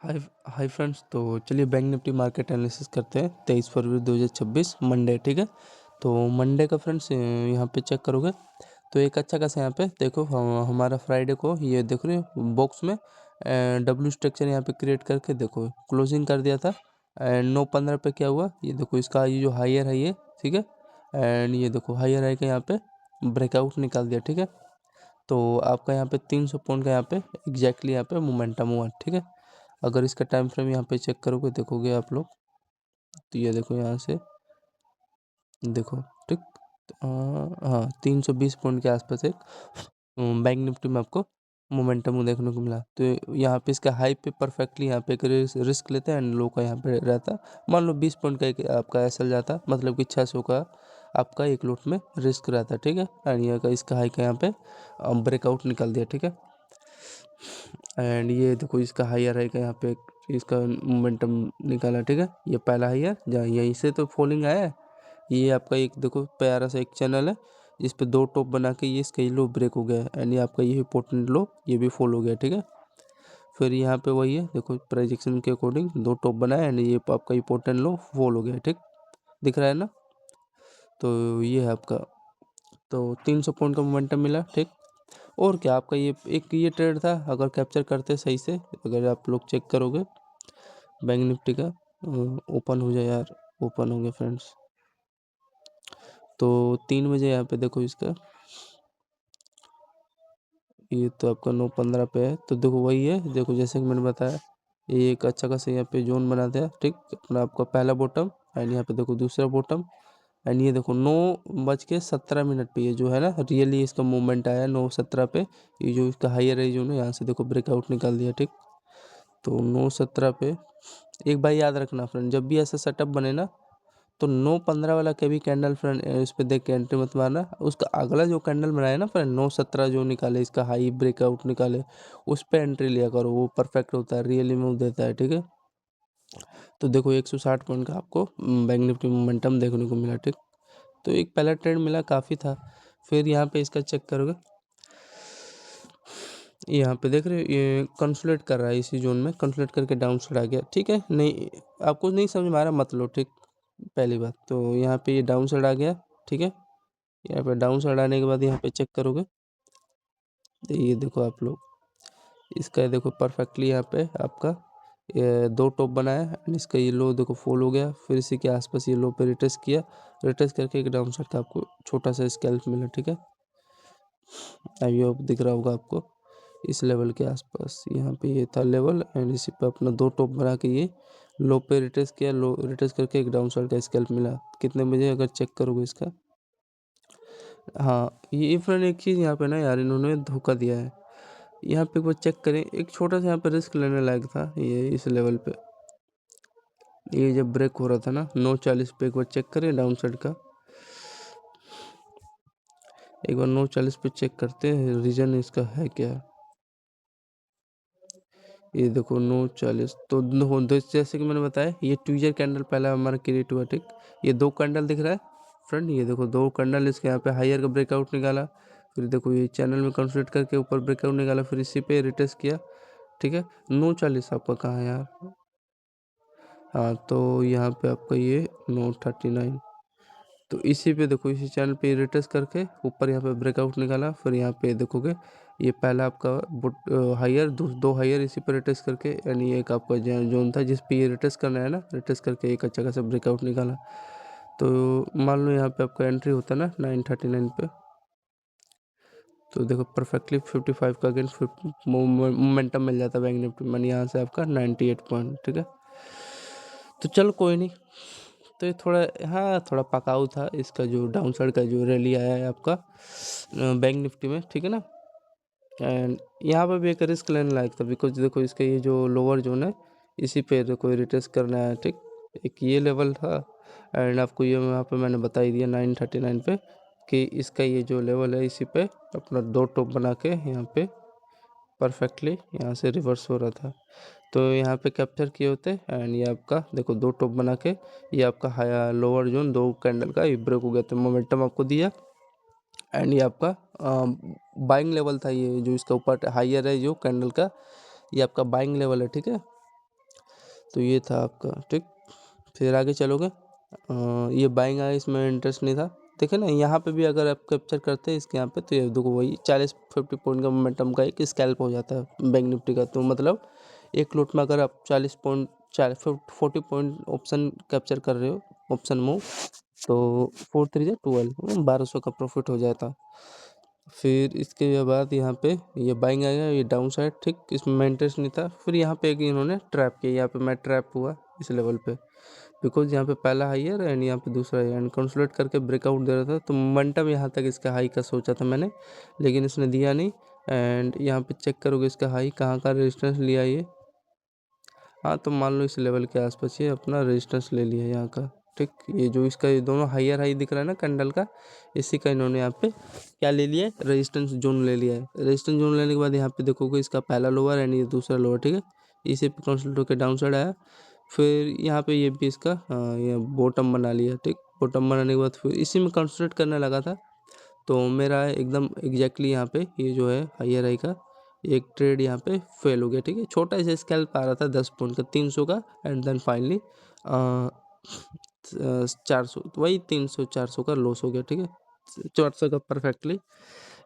हाय hi friends. तो चलिए bank Nifty market analysis करते हैं 23 फरवरी 2026 मंडे। ठीक है, तो मंडे का फ्रेंड्स यहाँ पे चेक करोगे तो एक अच्छा खासा यहाँ पे देखो हमारा फ्राइडे को ये देख रहे हो बॉक्स में डब्ल्यू स्ट्रक्चर यहाँ पे क्रिएट करके देखो क्लोजिंग कर दिया था। एंड 9:15 पे क्या हुआ ये देखो, इसका ये जो हायर है ये, ठीक है, एंड ये देखो हायर है का यहाँ पे ब्रेकआउट निकाल दिया। ठीक है, तो आपका यहाँ पे 300 पॉइंट का यहाँ पे एग्जैक्टली यहाँ पे मोमेंटम हुआ। ठीक है, अगर इसका टाइम फ्रेम यहाँ पे चेक करोगे देखोगे आप लोग तो ये देखो यहाँ से देखो, ठीक। हाँ, 320 पॉइंट के आसपास एक बैंक निफ्टी में आपको मोमेंटम देखने को मिला। तो यहाँ पे इसका हाई पे परफेक्टली यहाँ पे एक रिस्क लेते हैं एंड लो का यहाँ पे रहता। मान लो 20 पॉइंट का एक आपका एसएल जाता, मतलब कि 600 का आपका एक लोट में रिस्क रहता। ठीक है, एंड ये का इसका हाई का यहाँ पे ब्रेकआउट निकल दिया। ठीक है, एंड ये देखो इसका हायर रहेगा यहाँ पे इसका मोमेंटम निकाला। ठीक है, ये पहला हायर जहाँ यहीं से तो फॉलिंग आया है। ये आपका एक देखो प्यारा सा एक चैनल है जिस पे दो टॉप बना के ये इसका लो ब्रेक हो गया है एंड ये आपका ये इंपॉर्टेंट लो ये भी फॉल हो गया। ठीक है, फिर यहाँ पे वही है देखो प्रोजेक्शन के अकॉर्डिंग दो टॉप बनाया एंड ये आपका इंपॉर्टेंट लो फॉल हो गया। ठीक, दिख रहा है ना। तो ये है आपका, तो 300 पॉइंट का मोमेंटम मिला। ठीक, और क्या आपका ये एक ये ट्रेड था, अगर कैप्चर करते सही से, अगर आप लोग चेक करोगे बैंक निफ्टी का ओपन हो जाए यार, ओपन हो गया फ्रेंड्स। तो 3 बजे यहाँ पे देखो इसका ये तो आपका 9:15 पे है। तो देखो वही है, देखो जैसे कि मैंने बताया ये एक अच्छा खासा यहाँ पे जोन बना दिया। ठीक, अपना आपका पहला बॉटम एंड यहाँ पे देखो दूसरा बॉटम एंड ये देखो 9:17 पे ये जो है ना रियली इसका मूवमेंट आया 9:17 पे। ये जो इसका हायर है जो ना यहाँ से देखो ब्रेकआउट निकाल दिया। ठीक, तो 9:17 पे एक बार याद रखना फ्रेंड, जब भी ऐसा सेटअप बने ना तो 9:15 वाला कभी कैंडल फ्रेंड इस पे देख के एंट्री मत मारना। उसका अगला जो कैंडल बनाया ना फ्रेंड 9:17 जो निकाले इसका हाई ब्रेकआउट निकाले उस पे एंट्री लिया करो, वो परफेक्ट होता है, रियली मूव देता है। ठीक है, तो देखो 160 पॉइंट का आपको बैंक निफ्टी मोमेंटम देखने को मिला। ठीक, तो एक पहला ट्रेंड मिला काफ़ी था। फिर यहाँ पे इसका चेक करोगे यहाँ पे देख रहे हो ये कंसोलिडेट कर रहा है इसी जोन में, कंसोलिडेट करके डाउन साइड आ गया। ठीक है, नहीं आपको नहीं समझ में आ रहा मत लो। ठीक, पहली बात तो यहाँ पे ये डाउन साइड आ गया। ठीक है, यहाँ पे डाउन साइड आने के बाद यहाँ पे चेक करोगे तो ये देखो आप लोग इसका देखो परफेक्टली यहाँ पे आपका ये दो टॉप बनाया एंड इसका ये लो देखो फॉल हो गया, फिर इसी के आसपास ये लो पे रिटेस्ट किया, रिटेस्ट करके एक डाउन साइड का आपको छोटा सा स्कैल्प मिला। ठीक है, अभी अब दिख रहा होगा आपको इस लेवल के आसपास, यहाँ पे ये था लेवल एंड इसी पे अपना दो टॉप बना के ये लो पे रिटेस्ट किया, लो रिटेस्ट करके एक डाउन साइड का स्कैल्प मिला। कितने बजे अगर चेक करोगे इसका, हाँ ये फ्रेंड एक चीज़ यहाँ पे ना यार इन्होंने धोखा दिया है। यहाँ पे एक बार चेक करें, एक छोटा सा यहाँ पे रिस्क लेने लायक था ये इस लेवल पे, ये जब ब्रेक हो रहा था ना 9:40 पे, एक बार चेक करें डाउन साइड का, एक बार 9:40 पे चेक करते हैं रीजन इसका है क्या। ये देखो 9:40 तो जैसे कि मैंने बताया ये ट्विजर कैंडल पहला हमारा क्रिएट हुआ। ठीक, ये दो कैंडल दिख रहा है फ्रेंड, ये देखो दो कैंडल इसके यहाँ पे हायर का ब्रेकआउट निकाला, फिर देखो ये चैनल में कंसोलिडेट करके ऊपर ब्रेकआउट निकाला, फिर इसी पे रिटेस्ट किया। ठीक है, 9:40 आपका कहाँ है यार, हाँ तो यहाँ पे आपका ये 9:39, तो इसी पे देखो इसी चैनल पे रिटेस्ट करके ऊपर यहाँ पे ब्रेकआउट निकाला, फिर यहाँ पे देखोगे ये पहला आपका हायर दो हायर इसी पे रिटेस्ट करके यानी एक आपका जोन था जिस पे ये रिटेस्ट करना है ना, रिटेस्ट करके एक अच्छा खासा ब्रेकआउट निकाला। तो मान लो यहाँ पे आपका एंट्री होता है ना 9:39 पे, तो देखो परफेक्टली 55 का अगेन मोमेंटम मिल जाता है बैंक निफ्टी में, यहाँ से आपका 98 पॉइंट। ठीक है, तो चल कोई नहीं, तो ये थोड़ा हाँ थोड़ा पकाऊ था इसका जो डाउन साइड का जो रैली आया है आपका बैंक निफ्टी में। ठीक है ना, एंड यहाँ पे भी एक रिस्क लेने लायक था बिकॉज देखो इसका ये जो लोअर जोन है इसी पे देखो रिटेस्ट करना है। ठीक, एक ये लेवल था एंड आपको ये यहाँ पे मैंने बता ही दिया 9:39 पे कि इसका ये जो लेवल है इसी पे अपना दो टॉप बना के यहाँ पे परफेक्टली यहाँ से रिवर्स हो रहा था। तो यहाँ पे कैप्चर किए होते एंड ये आपका देखो दो टॉप बना के ये आपका हाई लोअर जोन दो कैंडल का ये ब्रेक हो गया, तो मोमेंटम आपको दिया एंड ये आपका बाइंग लेवल था, ये जो इसका ऊपर हाइयर है जो कैंडल का ये आपका बाइंग लेवल है। ठीक है, तो ये था आपका, ठीक। फिर आगे चलोगे, ये बाइंग आया, इसमें इंटरेस्ट नहीं था। देखिए ना, यहाँ पे भी अगर आप कैप्चर करते हैं इसके यहाँ पे, तो ये देखो वही 40-50 पॉइंट का मोमेंटम का एक स्कैल्प हो जाता है बैंक निफ्टी का। तो मतलब एक लॉट में अगर आप 40 पॉइंट 40 पॉइंट ऑप्शन कैप्चर कर रहे हो, ऑप्शन मूव, तो 4 3 जा 12, 1200 का प्रॉफिट हो जाता। फिर इसके बाद यहाँ पे ये बाइंग आ गया, ये डाउन साइड, ठीक। इसमें मैं इंटरेस्ट नहीं था। फिर यहाँ पे एक इन्होंने ट्रैप किया, यहाँ पे मैं ट्रैप हुआ इस लेवल पे, बिकॉज यहाँ पे पहला हाईयर एंड यहाँ पे दूसरा हाईयर एंड कंसोलिडेट करके ब्रेकआउट दे रहा था। तो मोमेंटम यहाँ तक इसका हाई का सोचा था मैंने, लेकिन इसने दिया नहीं। एंड यहाँ पे चेक करोगे इसका हाई कहाँ का रेजिस्टेंस लिया ये, हाँ, तो मान लो इस लेवल के आसपास ये अपना रेजिस्टेंस ले लिया यहाँ का, ठीक। ये जो इसका ये दोनों हाईयर हाई दिख रहा है ना कैंडल का, इसी का इन्होंने यहाँ पे क्या ले लिया है, रेजिस्टेंस जोन ले लिया है। रेजिस्टेंस जोन लेने के बाद यहाँ पे देखोगे इसका पहला लोअर एंड ये दूसरा लोअर, ठीक है। इसी पे कंसल्ट होकर डाउन साइड आया। फिर यहाँ पे ये भी इसका ये बॉटम बना लिया, ठीक। बॉटम बनाने के बाद फिर इसी में कंसंट्रेट करने लगा था। तो मेरा एकदम एग्जैक्टली यहाँ पे ये जो है हाईयर हाई का एक ट्रेड यहाँ पे फेल हो गया, ठीक है। छोटा सा स्कैल्प आ रहा था 10 पॉइंट का 300 का, एंड देन फाइनली 400, तो वही 300 400 का लॉस हो गया, ठीक है। 400 का परफेक्टली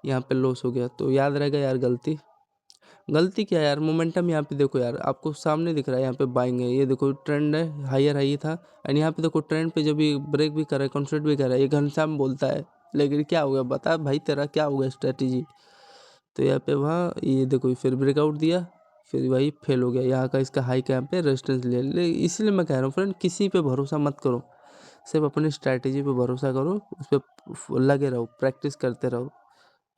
यहाँ पे लॉस हो गया। तो याद रहेगा यार, गलती गलती क्या है यार, मोमेंटम यहाँ पे देखो यार, आपको सामने दिख रहा है यहाँ पे बाइंग है, ये देखो ट्रेंड है, हाईयर हाई था। एंड यहाँ पे देखो ट्रेंड पे जब ये ब्रेक भी कर रहा है, कंसोलिडेट भी कर रहा है, ये घनश्याम बोलता है, लेकिन क्या हो गया बता भाई, तेरा क्या होगा स्ट्रेटेजी। तो यहाँ पे वहाँ ये देखो फिर ब्रेकआउट दिया, फिर वही फेल हो गया। यहाँ का इसका हाई का यहाँ पे रेजिस्टेंस ले, इसीलिए मैं कह रहा हूँ फ्रेंड, किसी पे भरोसा मत करो, सिर्फ अपनी स्ट्रैटेजी पे भरोसा करो, उस पर लगे रहो, प्रैक्टिस करते रहो,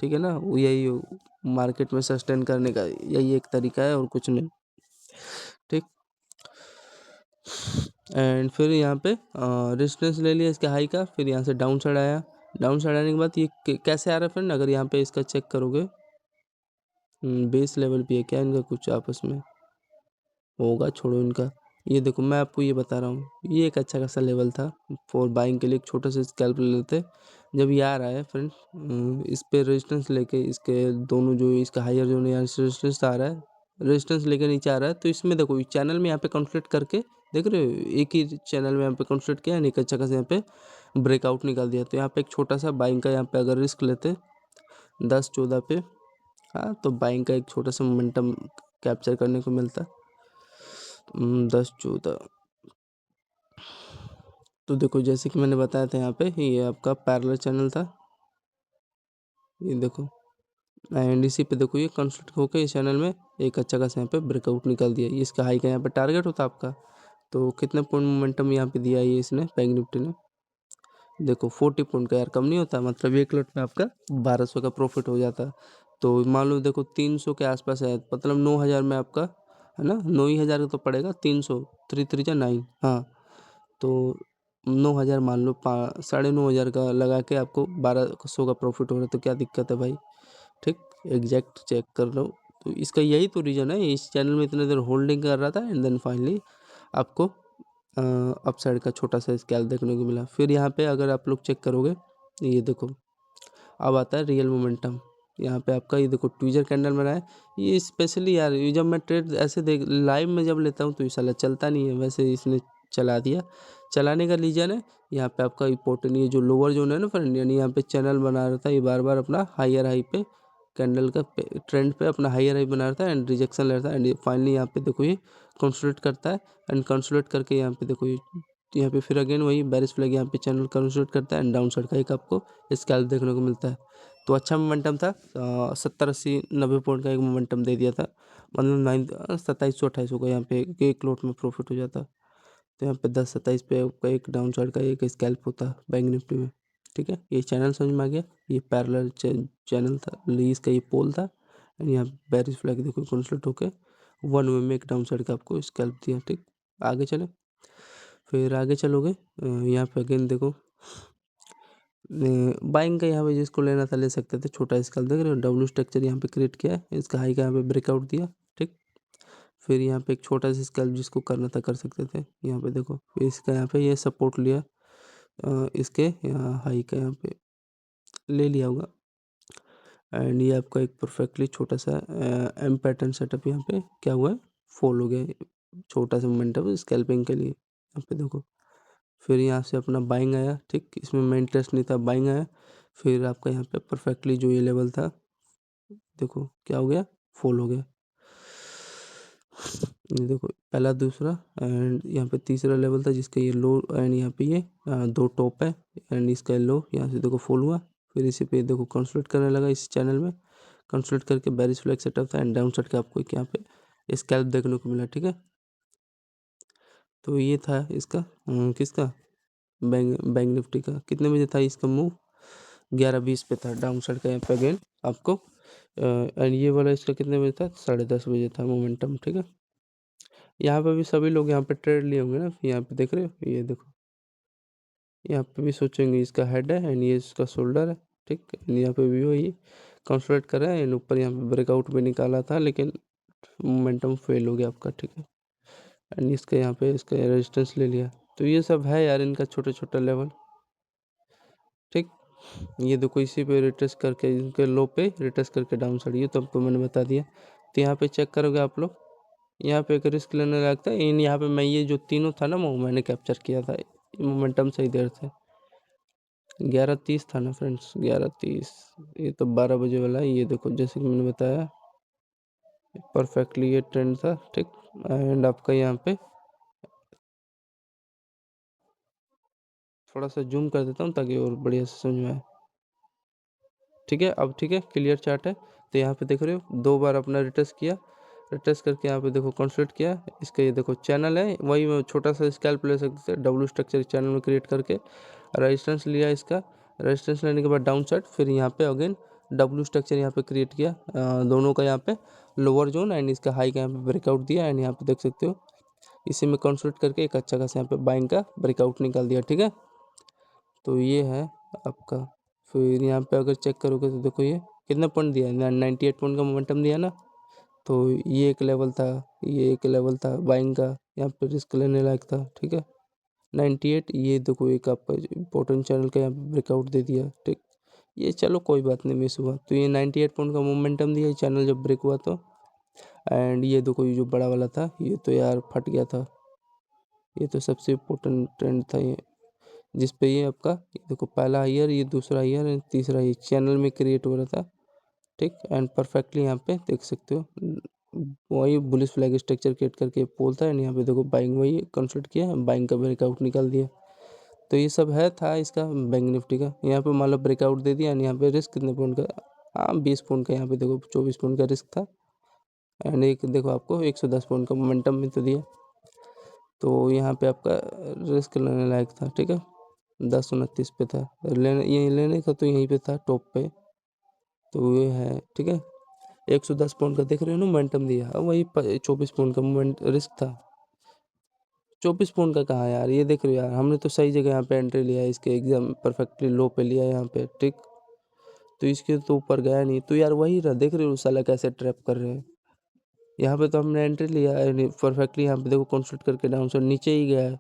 ठीक है ना। वो यही मार्केट में सस्टेन करने का यही एक तरीका है और कुछ नहीं, ठीक। एंड फिर यहाँ पे रेजिस्टेंस ले लिया इसके हाई का, फिर यहाँ से डाउन साइड आया। डाउन साइड आने के बाद ये कैसे आ रहा है फ्रेंड, अगर यहाँ पे इसका चेक करोगे, बेस लेवल भी है क्या इनका कुछ आपस में, होगा, छोड़ो इनका। ये देखो मैं आपको ये बता रहा हूँ, ये एक अच्छा खासा लेवल था फॉर बाइंग के लिए, एक छोटा सा स्कैल्प ले लेते। जब ये आ रहा है फ्रेंड, इस पे रेजिस्टेंस लेके इसके दोनों जो इसका हायर जो यहाँ से रेजिस्टेंस आ रहा है, रेजिस्टेंस लेके नीचे आ रहा है, तो इसमें देखो चैनल में यहाँ पे कंसोलिडेट करके देख रहे हो, एक ही चैनल में यहाँ पे कंसोलिडेट किया, एक अच्छा खासा यहाँ पे ब्रेकआउट निकाल दिया। तो यहाँ पे एक छोटा सा बाइंग का यहाँ पे अगर रिस्क लेते 10-14 पे, हाँ, तो बाइंग का एक छोटा सा मोमेंटम कैप्चर करने को मिलता। 10-14, तो देखो जैसे कि मैंने बताया था यहाँ पे ये आपका पैरेलल चैनल था, ये देखो। एंड इसी पे देखो ये कंसल्ट होकर इस चैनल में एक अच्छा खासा यहाँ पे ब्रेकआउट निकाल दिया। ये इसका हाई का यहाँ पे टारगेट होता आपका। तो कितने पॉइंट मोमेंटम यहाँ पे दिया है ये इसने, बैंक निफ्टी ने, देखो 40 पॉइंट का यार, कम नहीं होता, मतलब एक लॉट में आपका 1200 का प्रॉफिट हो जाता। तो मान लो देखो 300 के आसपास है, मतलब 9000 में आपका, है ना, 9000 का तो पड़ेगा, 300 3 3 जा 9, हाँ, तो 9000 मान लो, 9,500 का लगा के आपको 1200 का प्रॉफिट हो रहा है, तो क्या दिक्कत है भाई, ठीक। एग्जैक्ट चेक कर लो। तो इसका यही तो रीज़न है, इस चैनल में इतने देर होल्डिंग कर रहा था एंड देन फाइनली आपको अपसाइड का छोटा सा स्कैल देखने को मिला। फिर यहाँ पे अगर आप लोग चेक करोगे, ये देखो अब आता है रियल मोमेंटम। यहाँ पे आपका ये देखो ट्विजर कैंडल बनाया, ये स्पेशली यार, ये जब मैं ट्रेड ऐसे देख लाइव में जब लेता हूँ तो ये साला चलता नहीं है, वैसे इसने चला दिया। चलाने का रीजन है यहाँ पे आपका इम्पोर्टेंट, ये जो लोअर जोन है ना फ्रेंड, यानी यहाँ पे चैनल बना रहा था, ये बार बार अपना हायर हाई पे कैंडल का ट्रेंड पे अपना हायर हाई बना रहा था एंड रिजेक्शन ले रहा था, एंड फाइनली यहाँ पे देखो ये कंसोलिडेट करता है, एंड कंसोलिडेट करके यहाँ पे देखो ये, यहाँ पे फिर अगेन वही बेरिश फ्लैग, यहाँ पे चैनल कंसोलिडेट करता है एंड डाउन साइड का एक आपको स्कैल्प देखने को मिलता है। तो अच्छा मोमेंटम था, 70-80-90 पॉइंट का एक मोमेंटम दे दिया था, मतलब 2700-2800 का यहाँ पे एक लॉट में प्रॉफिट हो जाता। तो यहाँ पे 10-27 पे आपका एक डाउन साइड का एक स्कैल्प होता बैंक निफ्टी में, ठीक है। ये चैनल समझ में आ गया, ये पैरेलल चैनल था, इसका ये पोल था, एंड यहाँ बेरिश फ्लैग देखो कंसोलिडेट होके 1 वे में एक डाउन साइड का आपको स्कैल्प दिया, ठीक। आगे चले, फिर आगे चलोगे, यहाँ पे अगेन देखो बाइंग का यहाँ पे जिसको लेना था ले सकते थे, छोटा स्केल देख रहे हो, डब्ल्यू स्ट्रक्चर यहाँ पे क्रिएट किया है, इसका हाई का यहाँ पे ब्रेकआउट दिया, ठीक। फिर यहाँ पे एक छोटा सा स्केल जिसको करना था कर सकते थे, यहाँ पे देखो फिर इसका यहाँ पे ये सपोर्ट लिया, इसके यहाँ हाई का यहाँ पे ले लिया होगा, एंड ये आपका एक परफेक्टली छोटा सा एम पैटर्न सेटअप यहाँ पे क्या हुआ है, फॉल हो गया छोटा सा मोमेंटम स्कैल्पिंग के लिए। यहाँ पे देखो, फिर यहाँ से अपना बाइंग आया, ठीक, इसमें मैं इंटरेस्ट नहीं था, बाइंग आया। फिर आपका यहाँ पे परफेक्टली जो ये लेवल था, देखो क्या हो गया, फॉल हो गया। ये देखो पहला, दूसरा एंड यहाँ पे तीसरा लेवल था जिसका ये लो, एंड यहाँ पे ये दो टॉप है एंड इसका लो, यहाँ से देखो फॉल हुआ। फिर इसी पे देखो कंसोलिडेट करने लगा इस चैनल में, कंसोलिडेट करके बेरिश फ्लैग सेटअप था एंड डाउन साइड का आपको यहाँ पे स्कैल्प देखने को मिला, ठीक है। तो ये था इसका किसका, बैंक निफ्टी का। कितने बजे था इसका मूव, 11:20 पे था डाउन साइड का यहाँ पे अगेन आपको। एंड ये वाला इसका कितने बजे था, 10:30 बजे था मोमेंटम, ठीक है। यहाँ पे भी सभी लोग यहाँ पे ट्रेड लिए होंगे ना, यहाँ पे देख रहे हो, ये देखो यहाँ पे भी सोचेंगे इसका हेड है एंड ये इसका शोल्डर है, ठीक। यहाँ पे भी वही कंसोलिडेट कर रहा है एंड ऊपर यहाँ पे ब्रेकआउट भी निकाला था लेकिन मोमेंटम फेल हो गया आपका, ठीक है। एंड इसका यहाँ पे इसका रेजिस्टेंस ले लिया। तो ये सब है यार इनका छोटा छोटा लेवल, ठीक। ये देखो इसी पे रिटेस्ट करके, इनके लो पे रिटेस्ट करके डाउन साइड, ये तो आपको मैंने बता दिया। तो यहाँ पे चेक करोगे आप लोग, यहाँ पे एक रिस्क लेने लगता है इन, यहाँ पे मैं ये जो तीनों था ना वो मैंने कैप्चर किया था, मोमेंटम सही देर थे। 11:30 था ना फ्रेंड्स, 11:30, ये तो 12 बजे वाला है। ये देखो जैसे कि मैंने बताया परफेक्टली ये ट्रेंड था, ठीक। एंड आपका यहाँ पे थोड़ा सा जूम कर देता हूँ ताकि और बढ़िया से समझ में आए, ठीक है। अब ठीक है, क्लियर चार्ट है। तो यहाँ पे देख रहे हो 2 बार अपना रिटेस्ट किया, रिटेस्ट करके यहाँ पे देखो कंसोलिडेट किया। इसका ये देखो चैनल है, वही में छोटा सा स्कैल्प ले सकते थे, डब्ल्यू स्ट्रक्चर चैनल में क्रिएट करके रेजिस्टेंस लिया इसका। रेजिस्टेंस लेने के बाद डाउन साइड, फिर यहाँ पे अगेन डब्ल्यू स्ट्रक्चर यहाँ पे क्रिएट किया, दोनों का यहाँ पे लोअर जोन एंड इसका हाई का यहाँ पे ब्रेकआउट दिया। एंड यहाँ पे देख सकते हो इसी में कंसोलिडेट करके एक अच्छा खासा यहाँ पे बाइंग का ब्रेकआउट निकाल दिया, ठीक है। तो ये है आपका। फिर यहाँ पे अगर चेक करोगे तो देखो ये कितना पॉइंट दिया है, 98 पॉइंट का मोमेंटम दिया ना। तो ये एक लेवल था, ये एक लेवल था बाइंग का, यहाँ पे रिस्क लेने लायक था, ठीक है। 98, ये देखो एक आपका इम्पोर्टेंट चैनल का यहाँ पे ब्रेकआउट दे दिया, ठीक। ये चलो कोई बात नहीं, मिस हुआ। तो ये 98 पॉइंट का मोमेंटम दिया चैनल जब ब्रेक हुआ तो। एंड ये देखो ये जो बड़ा वाला था ये तो यार फट गया था, ये तो सबसे इम्पोर्टेंट ट्रेंड था ये, जिस पे ये आपका ये देखो पहला ईयर, ये दूसरा ईयर एंड तीसरा ईयर चैनल में क्रिएट हो रहा था, ठीक। एंड परफेक्टली यहाँ पे देख सकते हो वही बुलिश फ्लैग स्ट्रक्चर क्रिएट करके पोल था एंड यहाँ पे देखो बाइंग वही कंसोलिडेट किया, बाइंग का ब्रेकआउट निकाल दिया। तो ये सब है था इसका बैंक निफ्टी का। यहाँ पे मान लो ब्रेकआउट दे दिया एंड यहाँ पे रिस्क कितने पॉइंट का, हाँ 20 पॉइंट का, यहाँ पे देखो 24 पॉइंट का रिस्क था। एंड एक देखो आपको 110 पॉइंट का मोमेंटम भी तो दिया। तो यहाँ पे आपका रिस्क लेने लायक था, ठीक है। 10:29 पे था, लेने ये लेने का तो यहीं पे था टॉप पे। तो ये है, ठीक है। 110 पॉइंट का देख रहे हो ना मोमेंटम दिया, अब वही 24 पॉइंट का मोमेंट रिस्क था। 24 पॉइंट का कहाँ यार, ये देख रहे हो यार, हमने तो सही जगह यहाँ पे एंट्री लिया है, इसके एग्जाम परफेक्टली लो पे लिया है यहाँ पे, ठीक। तो इसके तो ऊपर गया नहीं, तो यार वही रहा, देख रहे हो साला कैसे ट्रैप कर रहे हैं। यहाँ पे तो हमने एंट्री लिया है परफेक्टली, यहाँ पे देखो कंसल्ट करके डाउन से नीचे ही गया है।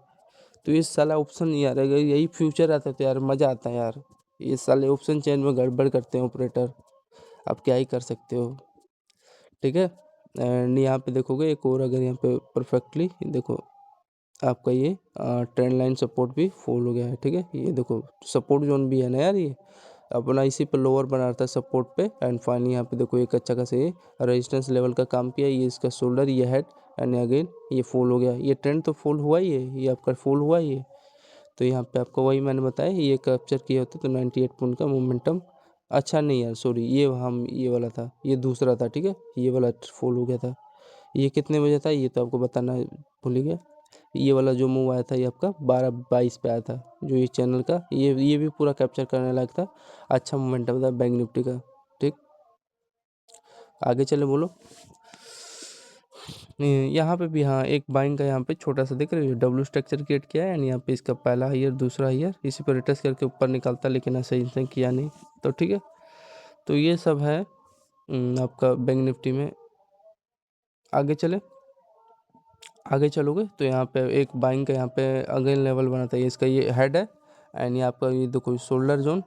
तो ये साला ऑप्शन नहीं आ रहा है, यही फ्यूचर आता तो यार मज़ा आता है यार। ये साले ऑप्शन चेंज में गड़बड़ करते हैं ऑपरेटर, आप क्या ही कर सकते हो, ठीक है। एंड यहाँ पे देखोगे एक और, अगर यहाँ पे परफेक्टली देखो आपका ये ट्रेंड लाइन सपोर्ट भी फॉल हो गया है, ठीक है। ये देखो सपोर्ट जोन भी है ना यार, ये अपना इसी पर लोअर बना रहा था सपोर्ट पे। एंड फाइनली यहाँ पे देखो एक अच्छा खासा ये रेजिस्टेंस लेवल का काम किया, ये इसका शोल्डर, ये हेड एंड अगेन ये फॉल हो गया। ये ट्रेंड तो फॉल हुआ ही है, ये आपका फॉल हुआ ही है। तो यहाँ पे आपको वही मैंने बताया, ये कैप्चर किया होता तो 98 पॉइंट का मोमेंटम, अच्छा नहीं यार सॉरी, ये हम ये वाला था, ये दूसरा था, ठीक है। ये वाला फॉल हो गया था। ये कितने बजे था ये तो आपको बताना भूल ही गया। ये वाला जो मूव आया था ये आपका 12:22 पे आया था, जो ये चैनल का ये भी पूरा कैप्चर करने लायक था, अच्छा मोमेंटम था बैंक निफ्टी का, ठीक। आगे चले बोलो। यहाँ पे भी हाँ एक बाइंग का यहाँ पे छोटा सा देख रहे हो डब्ल्यू स्ट्रक्चर क्रिएट किया है एंड यहाँ पे इसका पहला हायर दूसरा हायर इसी पर रिटेस्ट करके ऊपर निकालता, लेकिन ऐसा इसने किया नहीं, तो ठीक है। तो ये सब है आपका बैंक निफ्टी में। आगे चले, आगे चलोगे तो यहाँ पे एक बाइंग का यहाँ पे अगेन लेवल बना था, ये इसका ये हेड है एंड ये आपका ये देखो शोल्डर जोन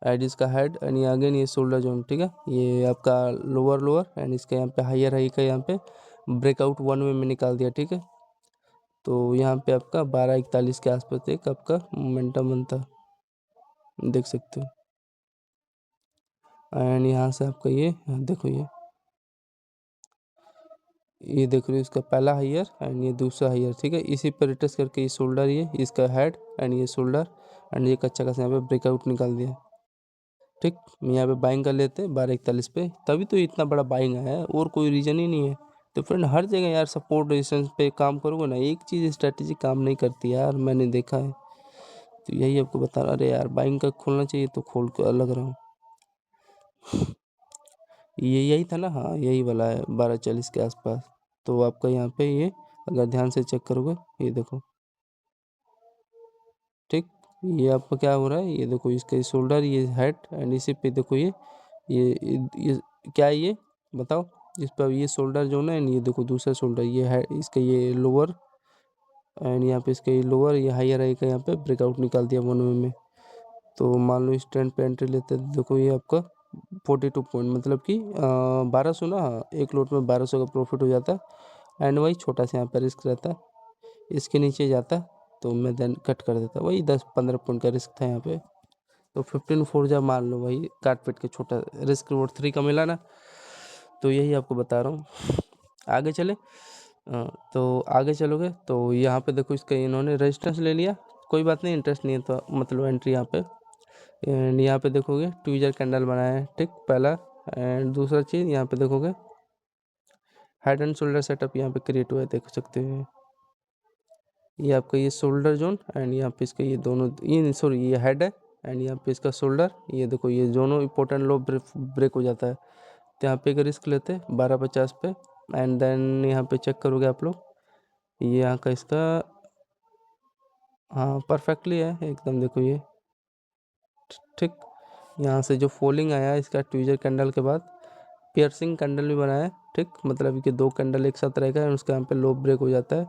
एंड इसका हेड एंड ये अगेन ये शोल्डर जोन, ठीक है। ये आपका लोअर लोअर एंड इसका यहाँ पे हायर हाई का यहाँ पे ब्रेकआउट 1 वे में निकाल दिया, ठीक है। तो यहाँ पे आपका 12:41 के आसपास एक आपका मोमेंटम बनता है, देख सकते हो। एंड यहाँ से आपका ये देखो, ये देख रहे हो, इसका पहला हायर एंड ये दूसरा हायर, ठीक है। इसी पर रिट्रेस करके ये शोल्डर, ये इसका हेड एंड ये शोल्डर एंड ये कच्चा का यहाँ पे ब्रेकआउट निकाल दिया, ठीक। यहाँ पे बाइंग कर लेते हैं 12:41 पे, तभी तो इतना बड़ा बाइंग आया है, और कोई रीज़न ही नहीं है। तो फ्रेंड हर जगह यार सपोर्ट रेजिस्टेंस पे काम करोगे ना, एक चीज़ स्ट्रैटेजी काम नहीं करती यार, मैंने देखा है। तो यही आपको बता रहा, अरे यार बाइंग का खोलना चाहिए तो खोल के अलग रहा हूँ। ये यही था ना, हाँ यही वाला है 12:40 के आसपास। तो आपका यहाँ पे ये अगर ध्यान से चेक करोगे, ये देखो, ठीक। ये आपका क्या हो रहा है, ये देखो, इसका शोल्डर, ये हेड एंड इसी पे देखो, ये क्या है, ये बताओ। इस पर ये शोल्डर जो ना, ये देखो दूसरा शोल्डर, ये है इसका, ये लोअर एंड यहाँ पे इसका ये लोअर, ये हायर आई का यहाँ पे ब्रेकआउट निकाल दिया 1 में। तो मान लो इस ट्रेंड पे एंट्री लेते हैं, देखो ये आपका 42 पॉइंट, मतलब कि 1200 ना, हाँ एक लोट में 1200 का प्रॉफिट हो जाता है। एंड वही छोटा सा यहाँ पर रिस्क रहता है, इसके नीचे जाता तो मैं देन कट कर देता, वही 10-15 पॉइंट का रिस्क था यहाँ पे। तो 15 जब मान लो, वही काट पीट के छोटा रिस्क रिवॉर्ड 3 का मिला ना। तो यही आपको बता रहा हूँ। आगे चले, तो आगे चलोगे तो यहाँ पे देखो, इसका इन्होंने रेजिस्टेंस ले लिया, कोई बात नहीं, इंटरेस्ट नहीं है तो मतलब एंट्री यहाँ पे। एंड यहाँ पे देखोगे ट्विजर कैंडल बनाया है, ठीक, पहला। एंड दूसरा चीज़ यहाँ पे देखोगे हेड एंड शोल्डर सेटअप यहाँ पे क्रिएट हुआ है, देख सकते हो। ये आपका ये शोल्डर जोन एंड यहाँ पे इसका ये दोनों, ये सॉरी ये हेड है एंड यहाँ पे इसका शोल्डर, ये देखो ये दोनों इंपॉर्टेंट लो ब्रेक हो जाता है। तो यहाँ पे एक रिस्क लेते हैं 1250 पे एंड देन यहाँ पे चेक करोगे आप लोग, ये यहाँ का इसका, हाँ परफेक्टली है एकदम, देखो ये, ठीक। यहाँ से जो फॉलिंग आया है इसका ट्विजर कैंडल के बाद, पियर्सिंग कैंडल भी बनाया है, ठीक, मतलब कि 2 कैंडल एक साथ रहेगा, उसका यहाँ पे लो ब्रेक हो जाता है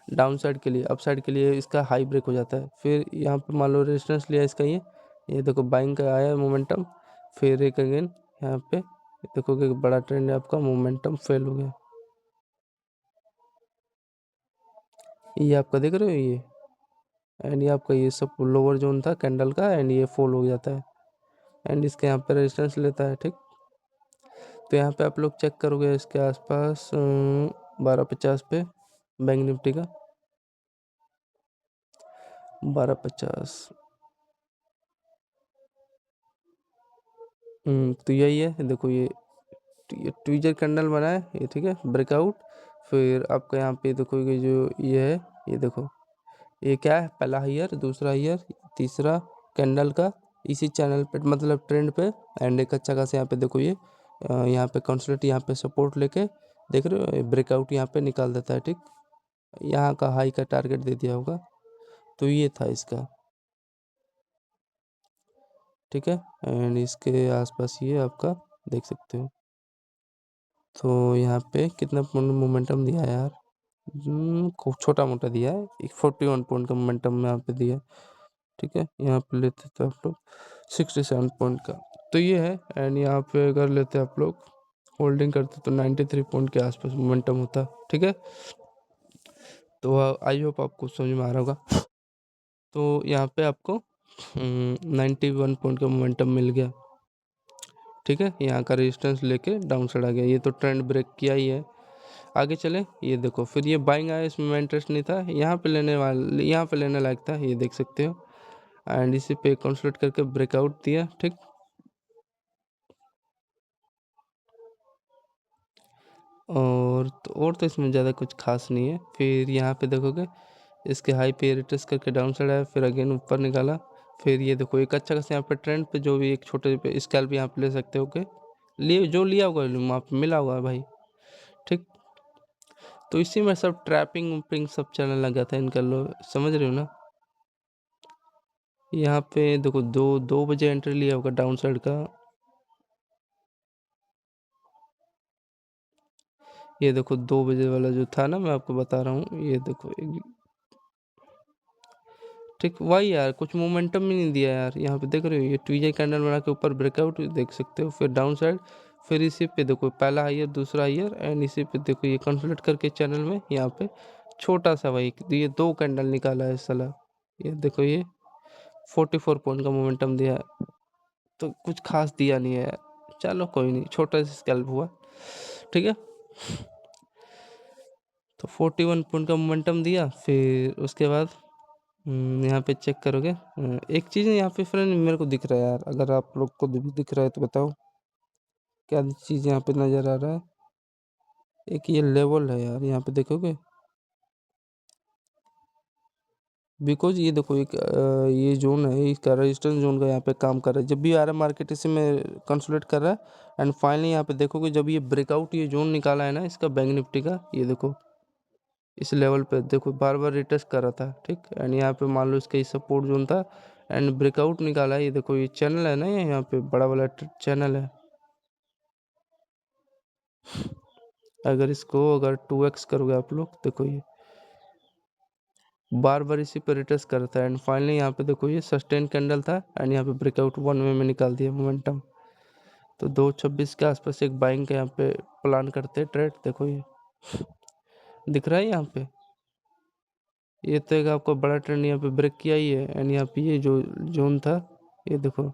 डाउन साइड के लिए, अप साइड के लिए इसका हाई ब्रेक हो जाता है। फिर यहाँ पे मान लो रेजिस्टेंस लिया इसका, ये देखो बाइंग का आया है मोमेंटम, फिर एक अगेन यहाँ पे देखोगे बड़ा ट्रेंड है आपका, मोमेंटम फेल हो गया, ये आपका देख रहे हो ये। एंड ये आपका ये सब लोअर जोन था कैंडल का एंड ये फॉल हो जाता है एंड इसके यहाँ पे रेजिस्टेंस लेता है, ठीक। तो यहाँ पे आप लोग चेक करोगे इसके आसपास 1250 पे बैंक निफ्टी का 1250। तो यही है, देखो ये ट्विजर कैंडल बना है ये, ठीक है, ब्रेकआउट। फिर आपका यहाँ पे देखो ये जो ये है, ये देखो ये क्या है, पहला हायर, दूसरा हायर, तीसरा कैंडल का इसी चैनल पे, मतलब ट्रेंड पे। एंड एक अच्छा खासा यहाँ पे देखो ये यहाँ पे कंसोलिडेट, यहाँ पे सपोर्ट लेके देख रहे हो ब्रेकआउट यहाँ पे निकाल देता है, ठीक। यहाँ का हाई का टारगेट दे दिया होगा, तो ये था इसका, ठीक है। एंड इसके आसपास ये आपका देख सकते हो। तो यहाँ पे कितना मोमेंटम दिया है यार, खूब छोटा मोटा दिया है, एक 41 पॉइंट का मोमेंटम यहाँ पे दिया है, ठीक है। यहाँ पे लेते तो आप लोग 67 पॉइंट का, तो ये है। एंड यहाँ पे अगर लेते आप लोग होल्डिंग करते तो 93 पॉइंट के आसपास मोमेंटम होता, ठीक है। तो आई होप आपको समझ में आ रहा होगा। तो यहाँ पे आपको 91 पॉइंट का मोमेंटम मिल गया, ठीक है। यहाँ का रेजिस्टेंस लेके डाउन साइड आ गया, ये तो ट्रेंड ब्रेक किया ही है। आगे चले, ये देखो फिर ये बाइंग आया, इसमें मैं इंटरेस्ट नहीं था, यहाँ पे लेने वाले, यहाँ पे लेने लायक था, ये देख सकते हो। एंड इसी पे कंसोलिडेट करके ब्रेकआउट दिया, ठीक। और तो इसमें ज़्यादा कुछ खास नहीं है। फिर यहाँ पे देखोगे इसके हाई पे रिट्रेस करके डाउन साइड आया, फिर अगेन ऊपर निकाला। फिर ये देखो एक अच्छा खासा यहाँ पे ट्रेंड पे, जो भी एक छोटे पे स्कैल्प यहाँ पे ले सकते हो, ओके, लिए जो लिया होगा वहाँ पे मिला होगा भाई, ठीक। तो इसी में सब ट्रैपिंग वैपिंग सब चलने लगा था इनका, लो समझ रहे हो ना। यहाँ पे देखो 2 बजे एंट्री लिया होगा डाउन साइड का, ये देखो 2 बजे वाला जो था ना, मैं आपको बता रहा हूँ, ये देखो ठीक, वही यार कुछ मोमेंटम ही नहीं दिया यार। यहाँ पे देख रहे हो ये ट्विजर कैंडल बना के ऊपर ब्रेकआउट देख सकते हो, फिर डाउन साइड, फिर इसी पे देखो पहला हायर दूसरा हायर एंड इसी पे देखो ये कंसोलिडेट करके चैनल में यहाँ पे छोटा सा भाई, ये 2 कैंडल निकाला है साला। ये देखो, ये 44 पॉइंट का मोमेंटम दिया है, तो कुछ खास दिया नहीं है यार। चलो कोई नहीं, छोटा सा स्कैल्प हुआ, ठीक है। तो 41 पॉइंट का मोमेंटम दिया, फिर उसके बाद यहाँ पे चेक करोगे। एक चीज़ यहाँ पे फ्रेंड मेरे को दिख रहा है यार, अगर आप लोग को भी दिख रहा है तो बताओ क्या चीज़ यहाँ पे नज़र आ रहा है। एक ये लेवल है यार, यहाँ पे देखोगे, बिकॉज ये देखो एक ये जोन है, इसका रेजिस्टेंस जोन का यहाँ पे काम कर रहा है। जब भी आ रहा है मार्केट इसी में कंसोलिडेट कर रहा है, एंड फाइनली यहाँ पे देखोगे जब ये ब्रेकआउट ये जोन निकाला है ना इसका बैंक निफ्टी का, ये देखो इस लेवल पे देखो बार बार रिटेस्ट कर रहा था, ठीक। एंड यहाँ पे मान लो इसका ये सपोर्ट जोन था, एंड ब्रेकआउट निकाला है। ये देखो ये चैनल है ना, ये यहाँ पे बड़ा वाला चैनल है। अगर इसको अगर 2x करोगे आप लोग, देखो ये बार बार इसी पे रिटेस्ट करता है, एंड फाइनली यहाँ पे देखो ये सस्टेन कैंडल था, एंड यहाँ पे ब्रेकआउट 1 वे में निकाल दिया मोमेंटम। तो 226 के आसपास एक बाइंग का यहाँ पे प्लान करते हैं ट्रेड। देखो ये दिख रहा है यहाँ पे, ये तो एक आपको बड़ा ट्रेंड यहाँ पे ब्रेक किया ही है, एंड यहाँ पे ये जो जोन था, ये देखो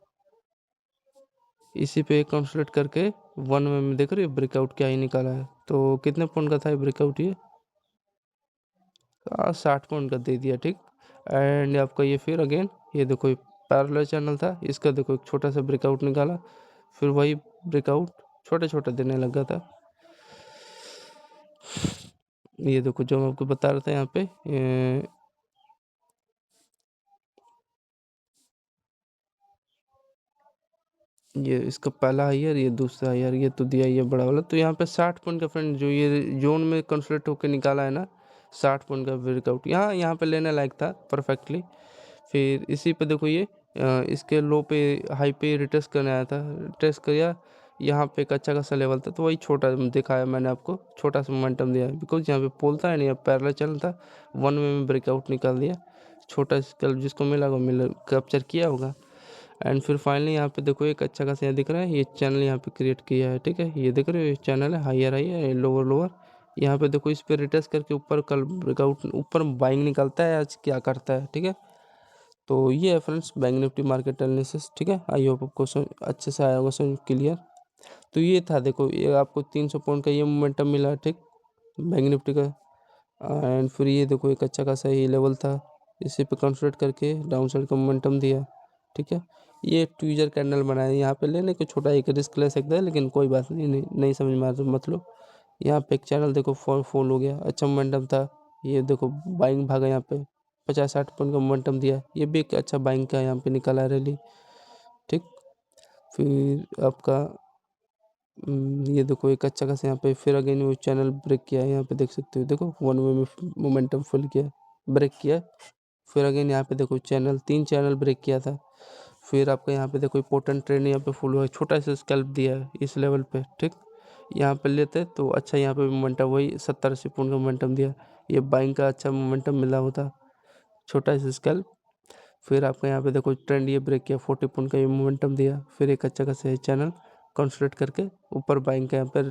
इसी पे कंसोलिडेट करके 1 वे में देख रहे हो ब्रेकआउट क्या ही निकाला है। तो कितने पॉइंट का था ये ब्रेकआउट, ये 60 पॉइंट का दे दिया, ठीक। एंड आपका ये फिर अगेन ये देखो ये पैरेलल चैनल था, इसका देखो एक छोटा सा ब्रेकआउट निकाला, फिर वही ब्रेकआउट छोटे छोटे देने लगा था। ये देखो जो मैं आपको बता रहा था यहाँ पे, ये इसका पहला हायर, ये दूसरा हायर, ये तो दिया ही है बड़ा वाला। तो यहाँ पे 60 पॉइंट का फ्रेंड जो ये जोन में कंसोलिडेट होकर निकाला है ना, 60 पॉइंट का ब्रेकआउट यहाँ पे लेने लायक था परफेक्टली। फिर इसी पे देखो ये इसके लो पे हाई पे रिटेस्ट करने आया था, टेस्ट किया, यहाँ पे एक अच्छा खासा लेवल था, तो वही छोटा दिखाया मैंने आपको, छोटा सा मोमेंटम दिया बिकॉज यहाँ पे पोल था नहीं, पैरेलल चैनल था, 1 वे में ब्रेकआउट निकाल दिया। छोटा स्केल जिसको मिला वो मिला, कैप्चर किया होगा। एंड फिर फाइनली यहाँ पे देखो एक अच्छा खासा यहाँ दिख रहा है, ये चैनल यहाँ पे क्रिएट किया है, ठीक है। ये देख रहे हो ये चैनल है, हायर हाई लोअर लोअर। यहाँ पे देखो इस पे रिटेस्ट करके ऊपर कल ब्रेकआउट ऊपर बाइंग निकलता है, आज क्या करता है, ठीक है। तो ये है friends bank Nifty market analysis, ठीक है। आई होप आपको अच्छे से आया होगा, समझ क्लियर। तो ये था, देखो ये आपको 300 पॉइंट का ये मोमेंटम मिला, ठीक, बैंक निफ्टी का। एंड फिर ये देखो एक अच्छा खासा ये लेवल था, इसी पे कंसोलिडेट करके डाउन साइड का मोमेंटम दिया, ठीक है। ये ट्विजर कैंडल बनाया, यहाँ पे लेने को छोटा एक रिस्क ले सकता है, लेकिन कोई बात नहीं, नहीं समझ में आ तो मतलब यहाँ पे एक चैनल देखो फॉल हो गया, अच्छा मोमेंटम था। ये देखो बाइंग भागा यहाँ पे 50-60 पॉइंट का मोमेंटम दिया, ये भी एक अच्छा बाइंग का यहाँ पे निकाला रैली, ठीक। फिर आपका ये देखो एक अच्छा खासा यहाँ पे फिर अगेन वो चैनल ब्रेक किया है, यहाँ पे देख सकते हो, देखो 1 वे में मोमेंटम फुल किया, ब्रेक किया। फिर अगेन यहाँ पे देखो चैनल 3 चैनल ब्रेक किया था। फिर आपका यहाँ पे देखो इंपॉर्टेंट ट्रेंड यहाँ पे फुल हुआ है, छोटा सा स्कैल्प दिया है इस लेवल पे, ठीक। यहाँ पे लेते तो अच्छा, यहाँ पे मोमेंटम वही 70-80 पॉइंट का मोमेंटम दिया, ये बाइंग का अच्छा मोमेंटम मिला होता, छोटा सा स्कैल्प। फिर आपका यहाँ पे देखो ट्रेंड ये ब्रेक किया, 40 पॉइंट का ये मोमेंटम दिया, फिर एक अच्छा खासा चैनल कंसोलिडेट करके ऊपर बाइंग का यहाँ पर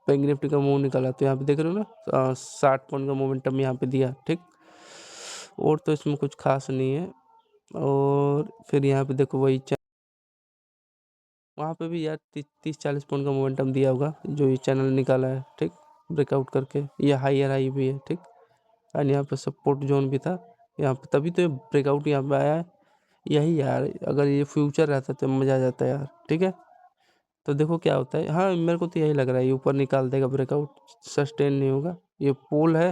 बैंक निफ्टी का मूव निकाला। तो यहाँ पे देख रहे हो ना 60 पॉइंट का मोमेंटम यहाँ पे दिया, ठीक। और तो इसमें कुछ खास नहीं है। और फिर यहाँ पे देखो वही वहाँ पे भी यार 30-40 पॉइंट का मोमेंटम दिया होगा, जो ये चैनल निकाला है, ठीक, ब्रेकआउट करके। ये हायर हाई भी है, ठीक। एंड यहाँ पे सपोर्ट जोन भी था यहाँ पे, तभी तो ये ब्रेकआउट यहाँ पे आया है। यही यार, अगर ये फ्यूचर रहता तो मज़ा आ जाता यार, ठीक है। तो देखो क्या होता है, हाँ मेरे को तो यही लग रहा है ये ऊपर निकाल देगा, ब्रेकआउट सस्टेन नहीं होगा। ये पोल है,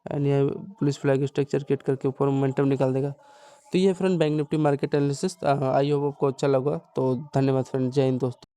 एंड ये पुलिस फ्लैग स्ट्रक्चर क्रिएट करके ऊपर मोमेंटम निकाल देगा। तो ये friend bank Nifty market analysis, I hope आपको अच्छा लगा। तो धन्यवाद फ्रेंड, जय हिंद दोस्तों।